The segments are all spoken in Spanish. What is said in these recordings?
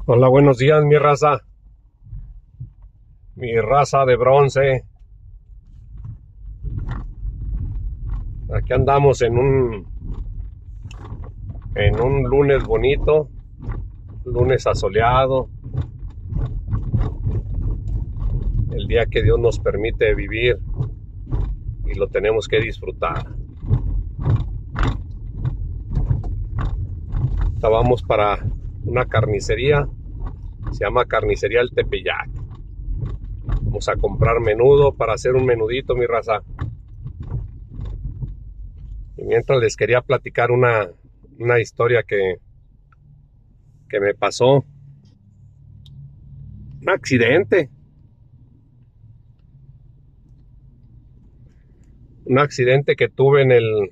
Hola, buenos días, mi raza de bronce. Aquí andamos en un lunes bonito, lunes asoleado, el día que Dios nos permite vivir y lo tenemos que disfrutar. Estábamos para una carnicería, se llama Carnicería El Tepeyac. Vamos a comprar menudo para hacer un menudito, mi raza. Y mientras les quería platicar una historia que me pasó. Un accidente. Un accidente que tuve en el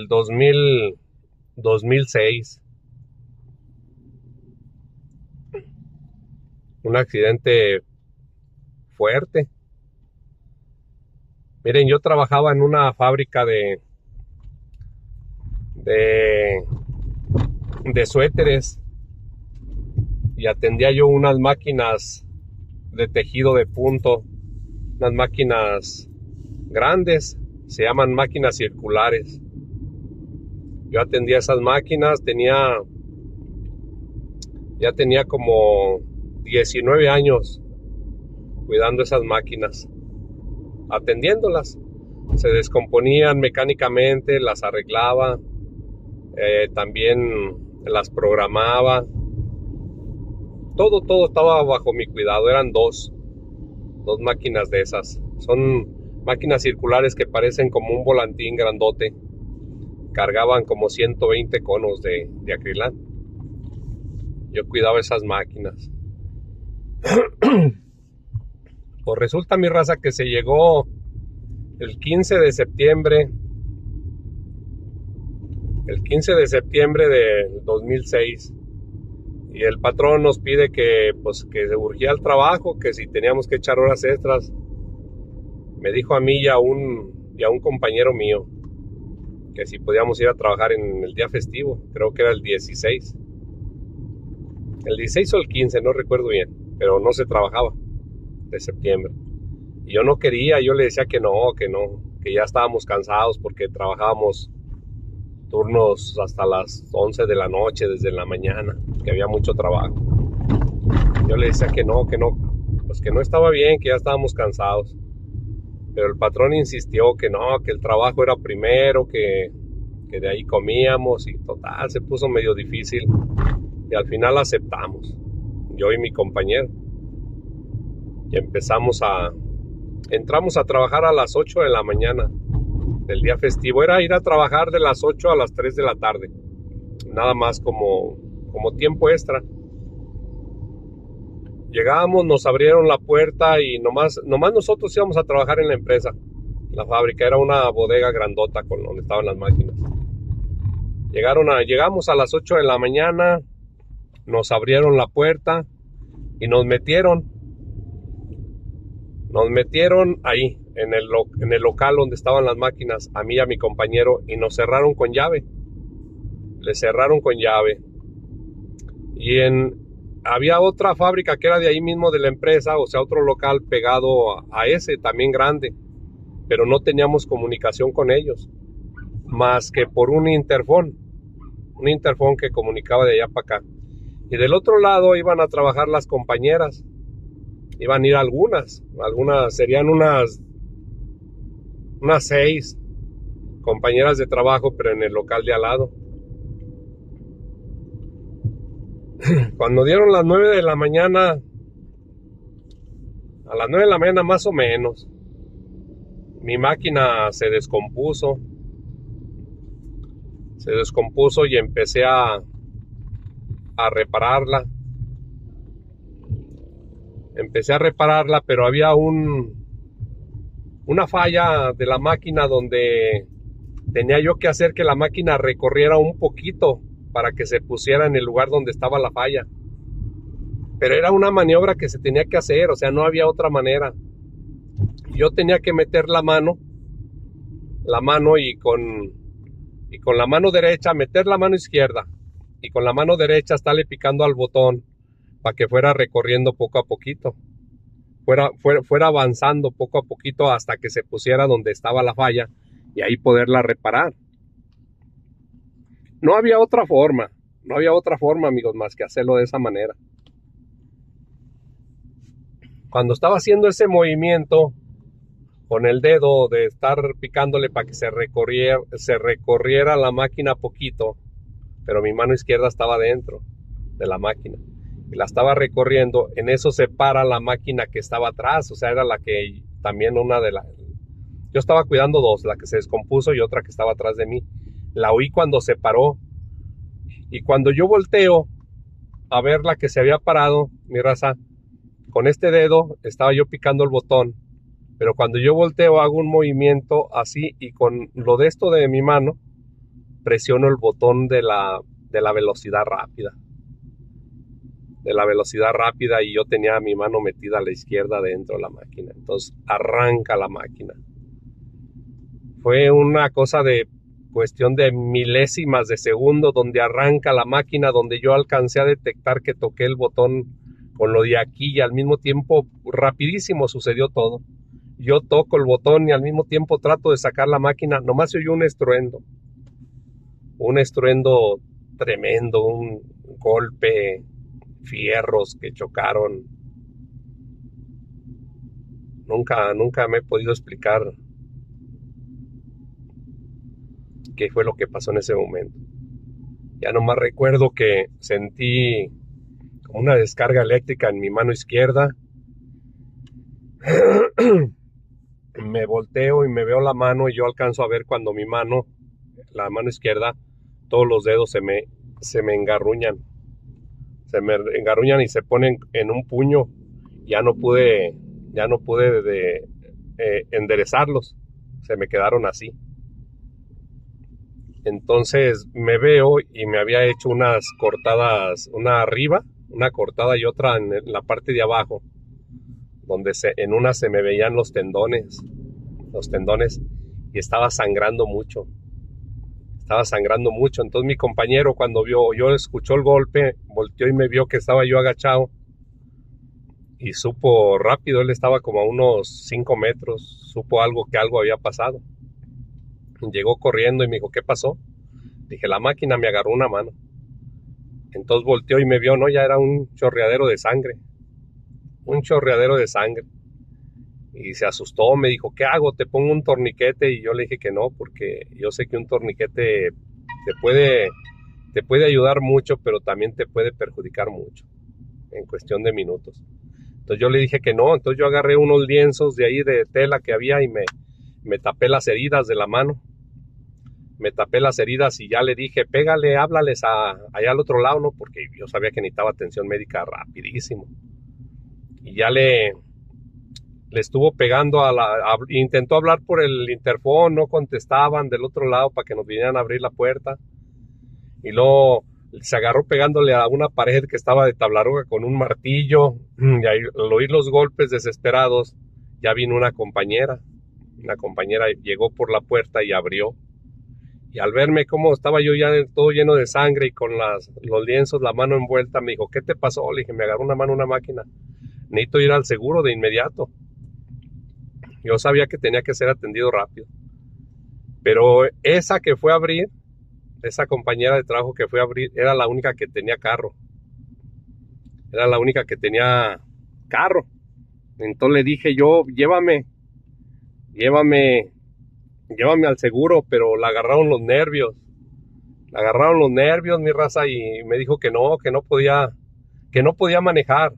2006. Un accidente fuerte. Miren, yo trabajaba en una fábrica de suéteres y atendía yo unas máquinas de tejido de punto, unas máquinas grandes, se llaman máquinas circulares. Yo atendía esas máquinas, ya tenía como 19 años cuidando esas máquinas, atendiéndolas. Se descomponían mecánicamente, las arreglaba, también las programaba. Todo estaba bajo mi cuidado. Eran dos máquinas de esas. Son máquinas circulares que parecen como un volantín grandote. Cargaban como 120 conos de acrilán. Yo cuidaba esas máquinas. Pues resulta, mi raza, que se llegó el 15 de septiembre. El 15 de septiembre del 2006. Y el patrón nos pide que se urgía el trabajo, que si teníamos que echar horas extras. Me dijo a mí y a un compañero mío que si podíamos ir a trabajar en el día festivo. Creo que era el 16. El 16 o el 15, no recuerdo bien, pero no se trabajaba de septiembre. Y yo no quería, yo le decía que ya estábamos cansados porque trabajábamos turnos hasta las 11 de la noche, desde la mañana, que había mucho trabajo. Yo le decía que no, pues que no estaba bien, que ya estábamos cansados. Pero el patrón insistió que no, que el trabajo era primero, que de ahí comíamos, y total, se puso medio difícil. Y al final aceptamos, yo y mi compañero. Y entramos a trabajar a las 8 de la mañana del día festivo. Era ir a trabajar de las 8 a las 3 de la tarde. Nada más como tiempo extra. Llegamos, nos abrieron la puerta y nomás nosotros íbamos a trabajar en la empresa. La fábrica era una bodega grandota con donde estaban las máquinas. Llegamos a las 8 de la mañana, nos abrieron la puerta y nos metieron ahí, en el local donde estaban las máquinas, a mí y a mi compañero, y nos cerraron con llave. Le cerraron con llave. Y había otra fábrica que era de ahí mismo de la empresa, o sea, otro local pegado a ese, también grande, pero no teníamos comunicación con ellos, más que por un interfón que comunicaba de allá para acá. Y del otro lado iban a trabajar las compañeras, iban a ir algunas serían unas 6 compañeras de trabajo, pero en el local de al lado. Cuando dieron las 9 de la mañana, a las 9 de la mañana más o menos, mi máquina se descompuso y empecé a repararla. Pero había una falla de la máquina donde tenía yo que hacer que la máquina recorriera un poquito para que se pusiera en el lugar donde estaba la falla. Pero era una maniobra que se tenía que hacer, o sea, no había otra manera. Yo tenía que meter la mano y y con la mano derecha meter la mano izquierda y con la mano derecha estarle picando al botón para que fuera recorriendo poco a poquito, fuera avanzando poco a poquito hasta que se pusiera donde estaba la falla y ahí poderla reparar. No había otra forma, amigos, más que hacerlo de esa manera. Cuando estaba haciendo ese movimiento con el dedo de estar picándole para que se recorriera la máquina poquito, pero mi mano izquierda estaba dentro de la máquina y la estaba recorriendo, en eso se para la máquina que estaba atrás, o sea, era la que también yo estaba cuidando dos, la que se descompuso y otra que estaba atrás de mí. La oí cuando se paró y cuando yo volteo a ver la que se había parado, mi raza, con este dedo estaba yo picando el botón, pero cuando yo volteo hago un movimiento así y con lo de esto de mi mano presiono el botón de la velocidad rápida. Y yo tenía mi mano metida a la izquierda dentro de la máquina. Entonces arranca la máquina. Fue una cosa de cuestión de milésimas de segundo donde arranca la máquina, donde yo alcancé a detectar que toqué el botón con lo de aquí y al mismo tiempo rapidísimo sucedió todo. Yo toco el botón y al mismo tiempo trato de sacar la máquina, nomás se oyó un estruendo tremendo, un golpe, fierros que chocaron. Nunca me he podido explicar qué fue lo que pasó en ese momento. Ya nomás recuerdo que sentí como una descarga eléctrica en mi mano izquierda. Me volteo y me veo la mano y yo alcanzo a ver cuando la mano izquierda, todos los dedos se me engarruñan. Se me engarruñan y se ponen en un puño. Ya no pude enderezarlos. Se me quedaron así. Entonces me veo y me había hecho unas cortadas, una arriba, una cortada y otra en la parte de abajo, donde en una se me veían los tendones, y estaba sangrando mucho. Entonces mi compañero, cuando escuchó el golpe, volteó y me vio que estaba yo agachado y supo rápido, él estaba como a unos 5 metros, supo que algo había pasado. Llegó corriendo y me dijo, ¿qué pasó? Dije, la máquina me agarró una mano. Entonces volteó y me vio, no, ya era un chorreadero de sangre. Y se asustó, me dijo, ¿qué hago? ¿Te pongo un torniquete? Y yo le dije que no, porque yo sé que un torniquete te puede ayudar mucho, pero también te puede perjudicar mucho, en cuestión de minutos. Entonces yo le dije que no, entonces yo agarré unos lienzos de ahí de tela que había y me tapé las heridas de la mano. Me tapé las heridas y ya le dije, pégale, háblales allá al otro lado, ¿no? Porque yo sabía que necesitaba atención médica rapidísimo. Y ya le estuvo pegando intentó hablar por el interfón, no contestaban del otro lado para que nos vinieran a abrir la puerta. Y luego se agarró pegándole a una pared que estaba de tablaroga con un martillo. Y ahí, al oír los golpes desesperados, ya vino una compañera. Una compañera llegó por la puerta y abrió. Y al verme cómo estaba yo ya todo lleno de sangre y con los lienzos, la mano envuelta, me dijo, ¿qué te pasó? Le dije, me agarró una mano una máquina. Necesito ir al seguro de inmediato. Yo sabía que tenía que ser atendido rápido. Pero esa que fue a abrir, esa compañera de trabajo que fue a abrir, era la única que tenía carro. Entonces le dije yo, llévame al seguro, pero la agarraron los nervios, mi raza, y me dijo que no podía manejar.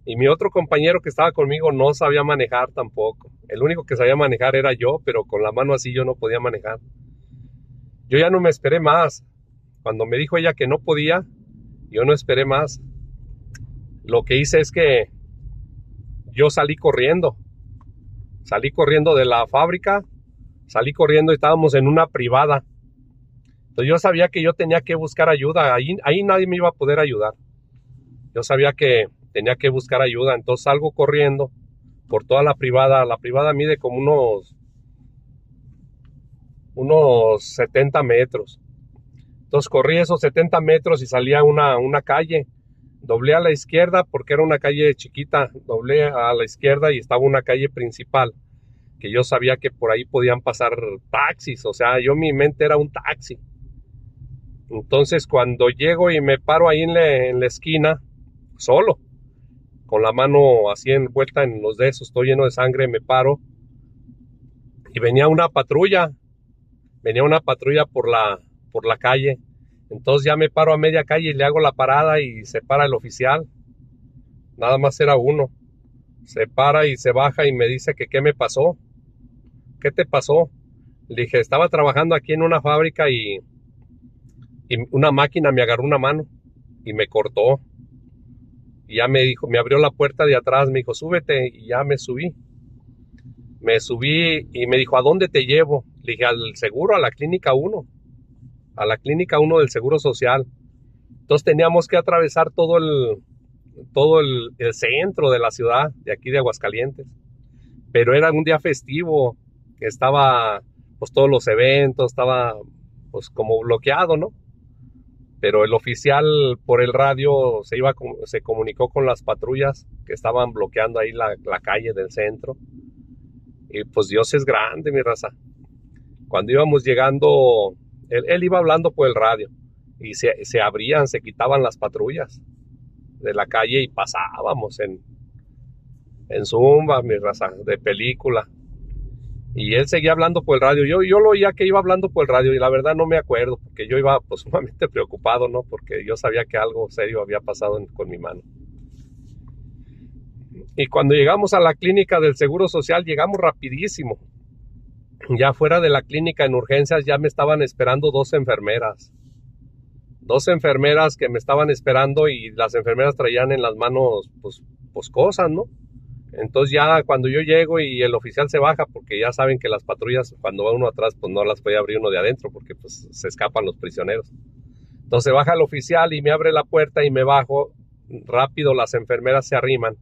Y mi otro compañero que estaba conmigo no sabía manejar tampoco. El único que sabía manejar era yo, pero con la mano así yo no podía manejar. Yo ya no me esperé más. Cuando me dijo ella que no podía, yo no esperé más. Lo que hice es que yo salí corriendo de la fábrica, salí corriendo y estábamos en una privada. Entonces yo sabía que yo tenía que buscar ayuda, ahí nadie me iba a poder ayudar. Yo sabía que tenía que buscar ayuda, entonces salgo corriendo por toda la privada. La privada mide como unos unos 70 metros. Entonces corrí esos 70 metros y salía una calle. Doblé a la izquierda porque era una calle chiquita. Doblé a la izquierda y estaba una calle principal, que yo sabía que por ahí podían pasar taxis. O sea, mi mente era un taxi. Entonces cuando llego y me paro ahí en la esquina, solo, con la mano así envuelta en los dedos, estoy lleno de sangre, me paro y venía una patrulla por la calle. Entonces ya me paro a media calle y le hago la parada y se para el oficial. Nada más era uno. Se para y se baja y me dice que qué me pasó. ¿Qué te pasó? Le dije, estaba trabajando aquí en una fábrica y una máquina me agarró una mano y me cortó. Y ya me dijo, me abrió la puerta de atrás, me dijo, súbete, y ya me subí. Me subí y me dijo, ¿a dónde te llevo? Le dije, al seguro, a la clínica 1, a la clínica 1 del Seguro Social. Entonces teníamos que atravesar todo el centro de la ciudad, de aquí de Aguascalientes. Pero era un día festivo, que estaba, pues todos los eventos, estaba pues como bloqueado, ¿no? Pero el oficial por el radio se comunicó con las patrullas que estaban bloqueando ahí la calle del centro. Y pues Dios es grande, mi raza. Cuando íbamos llegando, él iba hablando por el radio y se abrían, se quitaban las patrullas de la calle y pasábamos en zumba, mi raza, de película. Y él seguía hablando por el radio. Yo lo oía que iba hablando por el radio y la verdad no me acuerdo, porque yo iba pues sumamente preocupado, ¿no? Porque yo sabía que algo serio había pasado con mi mano. Y cuando llegamos a la clínica del Seguro Social, llegamos rapidísimo. Ya fuera de la clínica en urgencias ya me estaban esperando dos enfermeras. Dos enfermeras que me estaban esperando y las enfermeras traían en las manos pues cosas, ¿no? Entonces ya cuando yo llego y el oficial se baja, porque ya saben que las patrullas cuando va uno atrás pues no las puede abrir uno de adentro porque pues se escapan los prisioneros. Entonces baja el oficial y me abre la puerta y me bajo. Rápido las enfermeras se arriman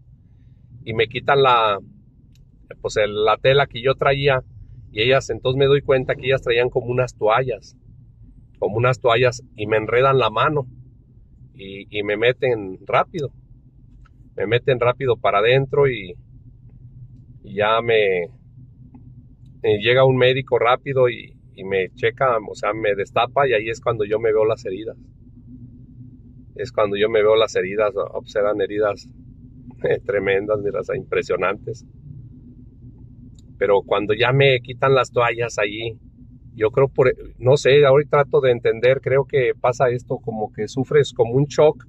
y me quitan la tela que yo traía y ellas, entonces me doy cuenta que ellas traían como unas toallas y me enredan la mano y me meten rápido para adentro y ya llega un médico rápido y me checa, o sea, me destapa y ahí es cuando yo me veo las heridas. Pues eran heridas tremendas, miras, impresionantes. Pero cuando ya me quitan las toallas allí, yo creo, no sé, ahorita trato de entender, creo que pasa esto como que sufres como un shock,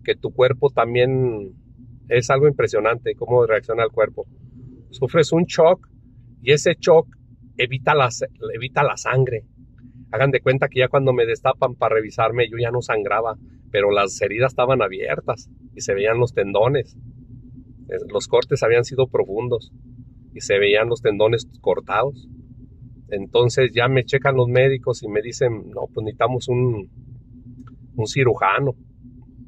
que tu cuerpo también es algo impresionante, cómo reacciona el cuerpo. Sufres un shock y ese shock evita la sangre. Hagan de cuenta que ya cuando me destapan para revisarme yo ya no sangraba, pero las heridas estaban abiertas y se veían los tendones. Los cortes habían sido profundos y se veían los tendones cortados. Entonces ya me checan los médicos y me dicen, no, pues necesitamos un cirujano.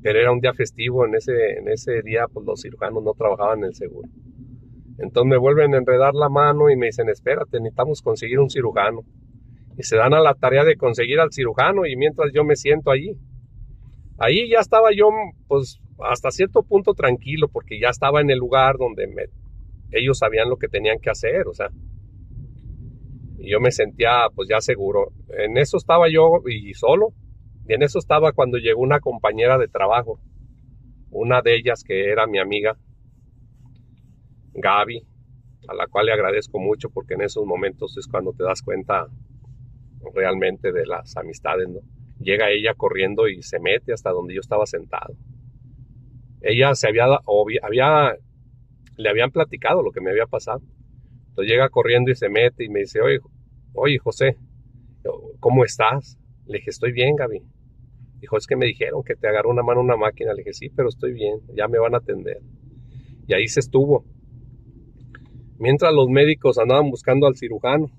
Pero era un día festivo, en ese día pues los cirujanos no trabajaban en el seguro. Entonces me vuelven a enredar la mano y me dicen, espérate, necesitamos conseguir un cirujano. Y se dan a la tarea de conseguir al cirujano y mientras yo me siento allí ya estaba yo pues hasta cierto punto tranquilo porque ya estaba en el lugar donde ellos sabían lo que tenían que hacer, o sea, y yo me sentía pues ya seguro. En eso estaba yo y solo, y en eso estaba cuando llegó una compañera de trabajo, una de ellas que era mi amiga, Gaby, a la cual le agradezco mucho porque en esos momentos es cuando te das cuenta realmente de las amistades, ¿no? Llega ella corriendo y se mete hasta donde yo estaba sentado. Ella le habían platicado lo que me había pasado. Entonces llega corriendo y se mete y me dice, oye José, ¿cómo estás? Le dije, estoy bien, Gaby. Dijo, es que me dijeron que te agarró una mano una máquina. Le dije, sí, pero estoy bien, ya me van a atender. Y ahí se estuvo. Mientras los médicos andaban buscando al cirujano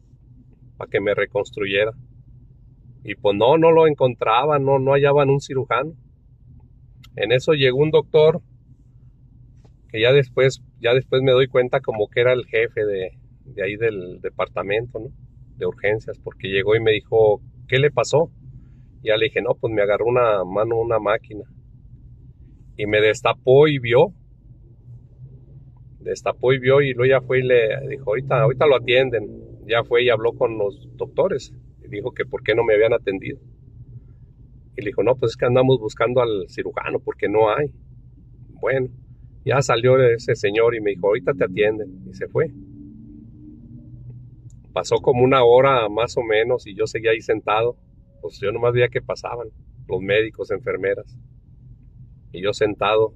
para que me reconstruyera. Y pues no lo encontraban, no hallaban un cirujano. En eso llegó un doctor que ya después me doy cuenta como que era el jefe de ahí del departamento, ¿no? de urgencias, porque llegó y me dijo, ¿qué le pasó? Y ya le dije, no, pues me agarró una mano una máquina. Y me destapó y vio. Y luego ya fue y le dijo, ahorita lo atienden. Ya fue y habló con los doctores. Y dijo que por qué no me habían atendido. Y le dijo, no, pues es que andamos buscando al cirujano porque no hay. Bueno, ya salió ese señor y me dijo, ahorita te atienden. Y se fue. Pasó como una hora más o menos y yo seguía ahí sentado. Pues yo nomás veía que pasaban los médicos, enfermeras. Y yo sentado.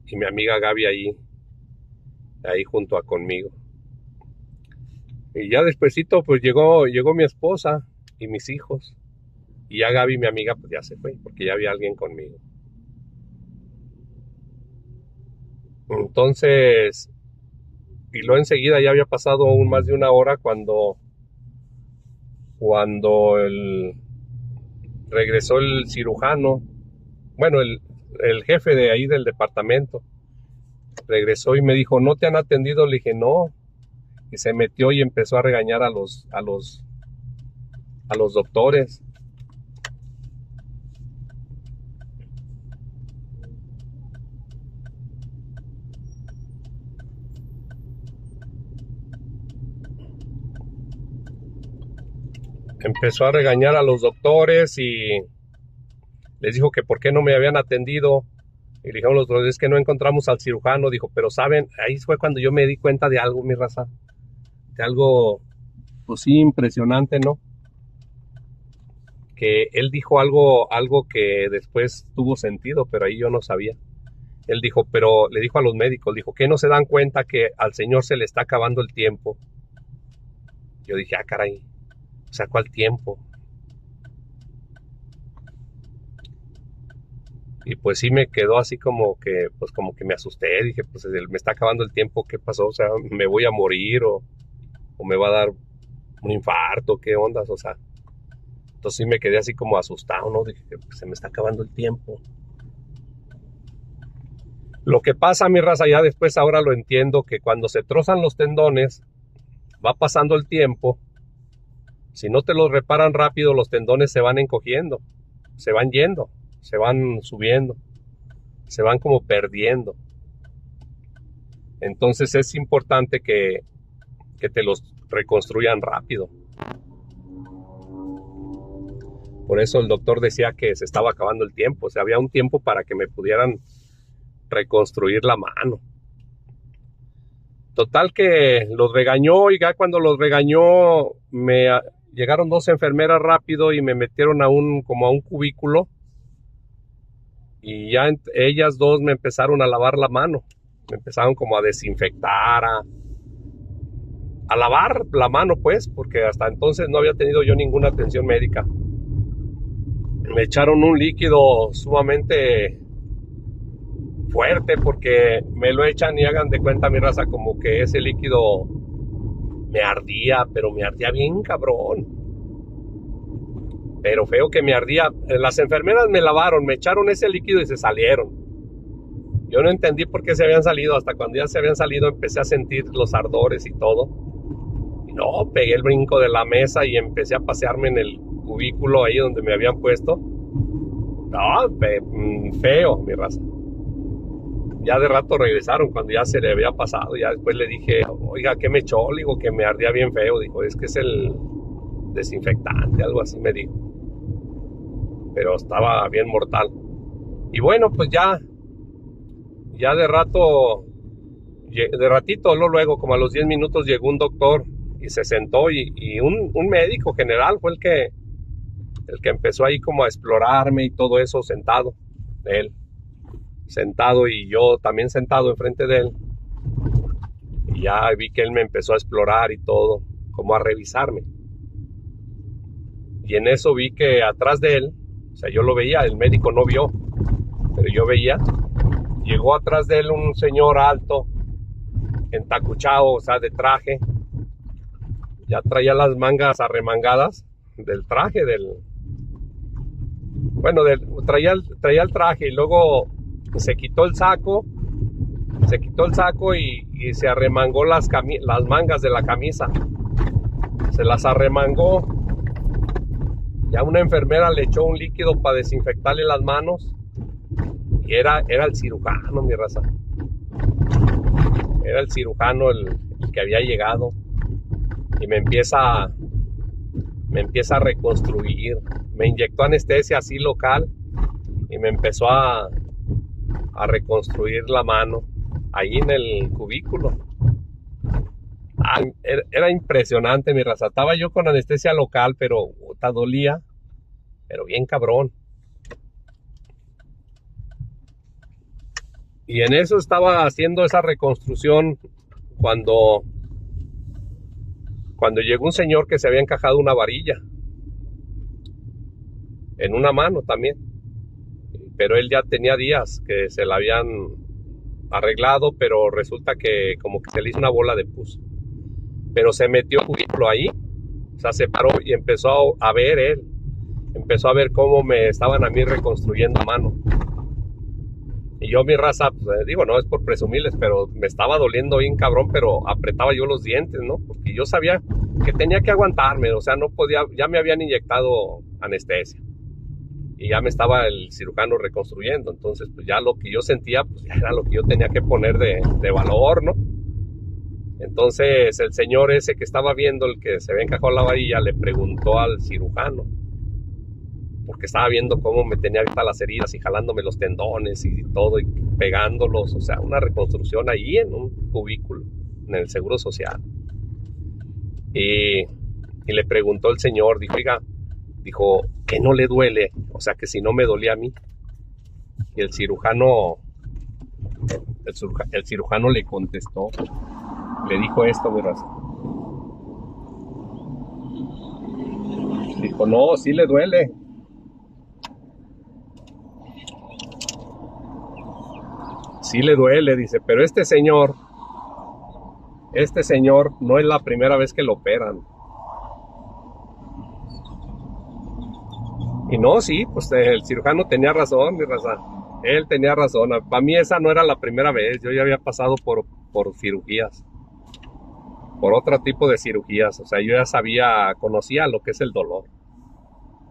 Y mi amiga Gaby ahí junto a conmigo. Y ya despuesito pues llegó mi esposa y mis hijos. Y ya Gaby, mi amiga, pues ya se fue, porque ya había alguien conmigo. Entonces, y luego enseguida ya había pasado aún más de una hora cuando regresó el cirujano, bueno, el jefe de ahí del departamento, regresó y me dijo, ¿no te han atendido? Le dije, no. Y se metió y empezó a regañar a los doctores. Empezó a regañar a los doctores y les dijo que por qué no me habían atendido. Y le dijeron los doctores, es que no encontramos al cirujano. Dijo, pero saben, ahí fue cuando yo me di cuenta de algo, mi raza. De algo, pues sí, impresionante, ¿no? Que él dijo algo que después tuvo sentido, pero ahí yo no sabía. Él dijo, pero le dijo a los médicos, dijo, ¿qué no se dan cuenta que al señor se le está acabando el tiempo? Yo dije, caray, o sea, ¿cuál tiempo? Y pues sí me quedó así como que me asusté, dije, pues me está acabando el tiempo, ¿qué pasó? O sea, ¿me voy a morir o me va a dar un infarto? ¿Qué ondas? O sea, entonces sí me quedé así como asustado, ¿no? Dije, pues se me está acabando el tiempo. Lo que pasa, mi raza, ya después ahora lo entiendo, que cuando se trozan los tendones, va pasando el tiempo, si no te los reparan rápido, los tendones se van encogiendo, se van yendo, se van subiendo, se van como perdiendo. Entonces es importante que te los reconstruyan rápido. Por eso el doctor decía que se estaba acabando el tiempo, o sea, había un tiempo para que me pudieran reconstruir la mano. Total que los regañó, y ya cuando los regañó llegaron dos enfermeras rápido y me metieron como a un cubículo, y ya ellas dos me empezaron a lavar la mano, me empezaron como a desinfectar, a lavar la mano pues, porque hasta entonces no había tenido yo ninguna atención médica. Me echaron un líquido sumamente fuerte, porque me lo echan y hagan de cuenta, mi raza, como que ese líquido me ardía, pero me ardía bien cabrón, pero feo que me ardía. Las enfermeras me lavaron, me echaron ese líquido y se salieron. Yo no entendí por qué se habían salido. Hasta cuando ya se habían salido empecé a sentir los ardores y todo. Y no, pegué el brinco de la mesa y empecé a pasearme en el cubículo ahí donde me habían puesto. No, feo, mi raza. Ya de rato regresaron cuando ya se le había pasado. Ya después le dije, oiga, ¿qué me echó? Le digo que me ardía bien feo. Dijo, es que es el desinfectante, algo así me dijo. Pero estaba bien mortal. Y bueno, pues ya de ratito, luego como a los 10 minutos llegó un doctor y se sentó, y un médico general fue el que empezó ahí como a explorarme y todo eso, sentado, él sentado y yo también sentado enfrente de él. Y ya vi que él me empezó a explorar y todo, como a revisarme. Y en eso vi que atrás de él, o sea, yo lo veía, el médico no vio, pero yo veía, llegó atrás de él un señor alto, entacuchado, o sea, de traje. Ya traía las mangas arremangadas del traje, traía el traje, y luego se quitó el saco y se arremangó las mangas de la camisa. se las arremangó. Ya una enfermera le echó un líquido para desinfectarle las manos. Y era el cirujano, mi raza. Era el cirujano el que había llegado. Y me empieza a reconstruir. Me inyectó anestesia así local. Y me empezó a reconstruir la mano. Ahí en el cubículo. Era impresionante, mi raza. Estaba yo con anestesia local, pero dolía. Pero bien cabrón. Y en eso estaba haciendo esa reconstrucción cuando llegó un señor que se había encajado una varilla en una mano también. Pero él ya tenía días que se la habían arreglado, pero resulta que como que se le hizo una bola de pus. Pero se metió el cubículo ahí, o sea, se paró y empezó a ver él. Empezó a ver cómo me estaban a mí reconstruyendo a mano. Y yo, mi raza, pues, digo, no es por presumirles, pero me estaba doliendo bien cabrón, pero apretaba yo los dientes, ¿no? Porque yo sabía que tenía que aguantarme, o sea, no podía, ya me habían inyectado anestesia. Y ya me estaba el cirujano reconstruyendo, entonces pues ya lo que yo sentía, pues ya era lo que yo tenía que poner de valor, ¿no? Entonces el señor ese que estaba viendo, el que se había encajado la varilla, le preguntó al cirujano, porque estaba viendo cómo me tenía abiertas las heridas y jalándome los tendones y todo y pegándolos, o sea, una reconstrucción ahí en un cubículo, en el Seguro Social. Y le preguntó el señor, dijo, oiga, dijo, que no le duele, o sea, que si no me dolía a mí. Y el cirujano le contestó, le dijo esto, mi raza. Dijo, no, sí le duele. Sí le duele, dice, pero este señor no es la primera vez que lo operan. Y no, sí, pues el cirujano tenía razón, mi raza. Él tenía razón. Para mí esa no era la primera vez. Yo ya había pasado por cirugías. Por otro tipo de cirugías. O sea, yo ya conocía lo que es el dolor.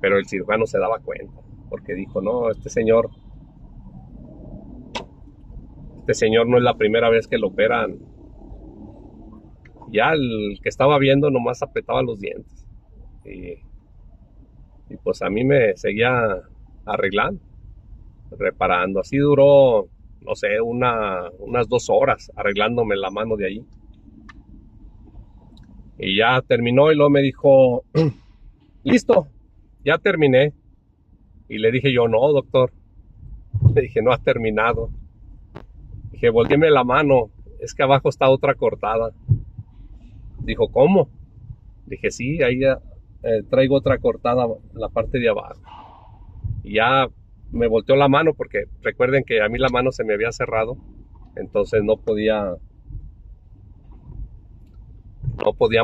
Pero el cirujano se daba cuenta. Porque dijo, no, este señor no es la primera vez que lo operan. Ya el que estaba viendo nomás apretaba los dientes. Y pues a mí me seguía arreglando, reparando. Así duró, no sé, unas 2 horas arreglándome la mano de ahí. Y ya terminó y luego me dijo, listo, ya terminé. Y le dije yo, no, doctor. Le dije, no has terminado. Dije, volteame la mano, es que abajo está otra cortada. Dijo, ¿cómo? Dije, sí, ahí ya traigo otra cortada en la parte de abajo. Y ya me volteó la mano porque recuerden que a mí la mano se me había cerrado. Entonces no podía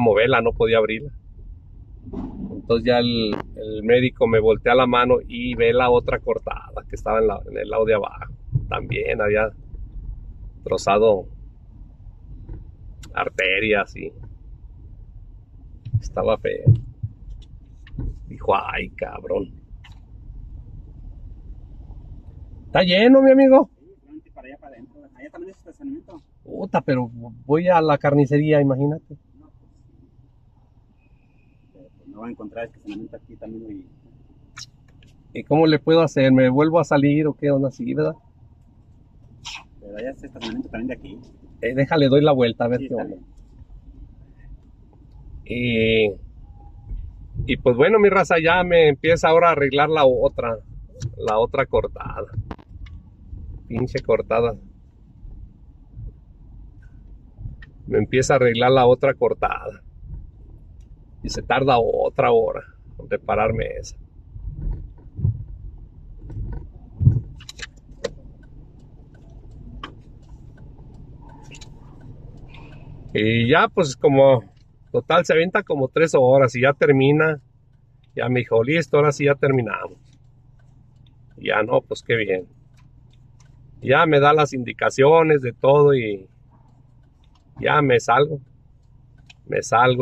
moverla, no podía abrirla. Entonces ya el médico me voltea la mano y ve la otra cortada que estaba en el lado de abajo. También había trozado arterias y estaba feo. Dijo, ay, cabrón. ¿Está lleno, mi amigo? Sí, para allá para adentro. Allá también es estacionamiento. Puta, pero voy a la carnicería, imagínate. No, pues no va a encontrar estacionamiento aquí también. ¿Y cómo le puedo hacer? ¿Me vuelvo a salir o qué onda así, verdad? Pero allá es estacionamiento también de aquí. Déjale, doy la vuelta a ver Sí, qué está onda. bien. Y pues bueno, mi raza, ya me empieza ahora a arreglar la otra cortada. Pinche cortada. Me empieza a arreglar la otra cortada. Y se tarda otra hora en repararme esa. Y ya pues como total se avienta como 3 horas y ya termina. Ya me dijo, listo, ahora sí ya terminamos. Y ya no, pues qué bien. Ya me da las indicaciones de todo y ya me salgo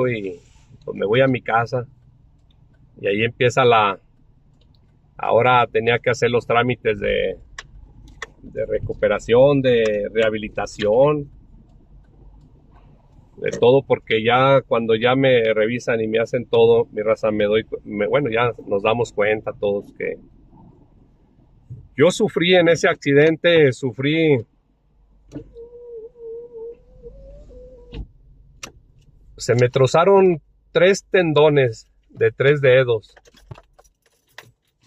y pues me voy a mi casa y ahí empieza ahora tenía que hacer los trámites de recuperación, de rehabilitación, de todo, porque ya cuando ya me revisan y me hacen todo, mi raza, bueno, ya nos damos cuenta todos que yo sufrí en ese accidente, se me trozaron 3 tendones de 3 dedos.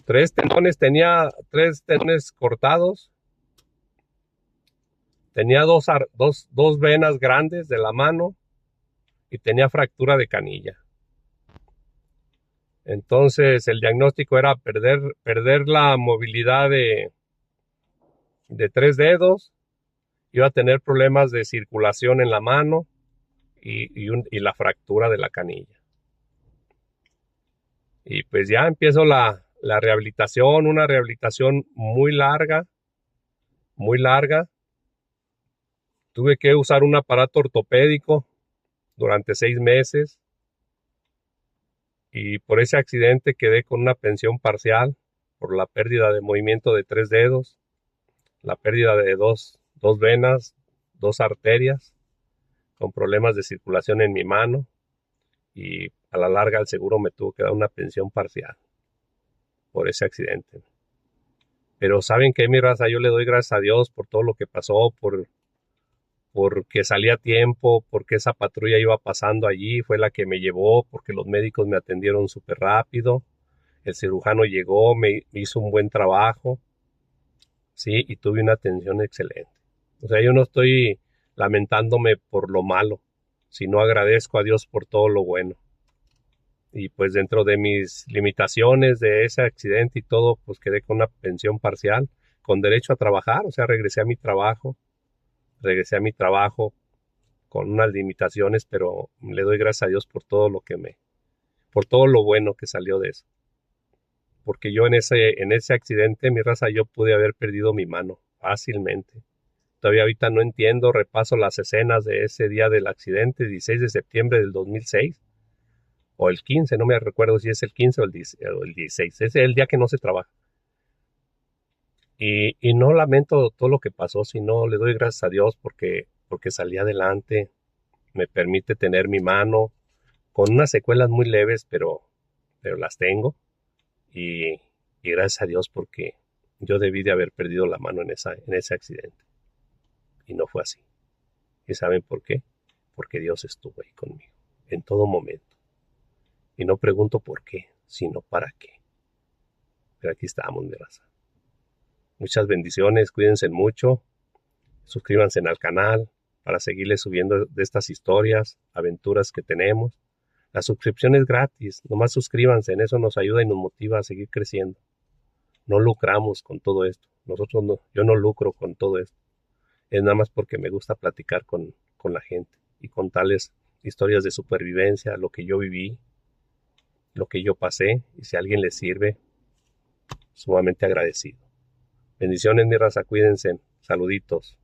3 tendones, tenía 3 tendones cortados. Tenía dos venas grandes de la mano y tenía fractura de canilla. Entonces el diagnóstico era perder la movilidad de 3 dedos, iba a tener problemas de circulación en la mano y la fractura de la canilla. Y pues ya empiezo la rehabilitación, una rehabilitación muy larga, muy larga. Tuve que usar un aparato ortopédico durante 6 meses y por ese accidente quedé con una pensión parcial por la pérdida de movimiento de 3 dedos, la pérdida de dos venas, 2 arterias, con problemas de circulación en mi mano, y a la larga el seguro me tuvo que dar una pensión parcial por ese accidente. Pero ¿saben qué, mi raza? Yo le doy gracias a Dios por todo lo que pasó, porque salí a tiempo, porque esa patrulla iba pasando allí, fue la que me llevó, porque los médicos me atendieron súper rápido, el cirujano llegó, me hizo un buen trabajo, sí, y tuve una atención excelente. O sea, yo no estoy lamentándome por lo malo, sino agradezco a Dios por todo lo bueno. Y pues dentro de mis limitaciones de ese accidente y todo, pues quedé con una pensión parcial, con derecho a trabajar, o sea, regresé a mi trabajo con unas limitaciones, pero le doy gracias a Dios por todo por todo lo bueno que salió de eso. Porque yo en ese accidente, mi raza, yo pude haber perdido mi mano fácilmente. Todavía ahorita no entiendo, repaso las escenas de ese día del accidente, 16 de septiembre del 2006, o el 15, no me recuerdo si es el 15 o el 16, es el día que no se trabaja. Y no lamento todo lo que pasó, sino le doy gracias a Dios porque salí adelante, me permite tener mi mano, con unas secuelas muy leves, pero las tengo, y gracias a Dios porque yo debí de haber perdido la mano en ese accidente, y no fue así. ¿Y saben por qué? Porque Dios estuvo ahí conmigo, en todo momento. Y no pregunto por qué, sino para qué. Pero aquí estamos, mi raza. Muchas bendiciones, cuídense mucho, suscríbanse al canal para seguirles subiendo de estas historias, aventuras que tenemos. La suscripción es gratis, nomás suscríbanse, en eso nos ayuda y nos motiva a seguir creciendo. No lucramos con todo esto, yo no lucro con todo esto. Es nada más porque me gusta platicar con la gente y contarles historias de supervivencia, lo que yo viví, lo que yo pasé, y si a alguien le sirve, sumamente agradecido. Bendiciones, mi raza, cuídense, saluditos.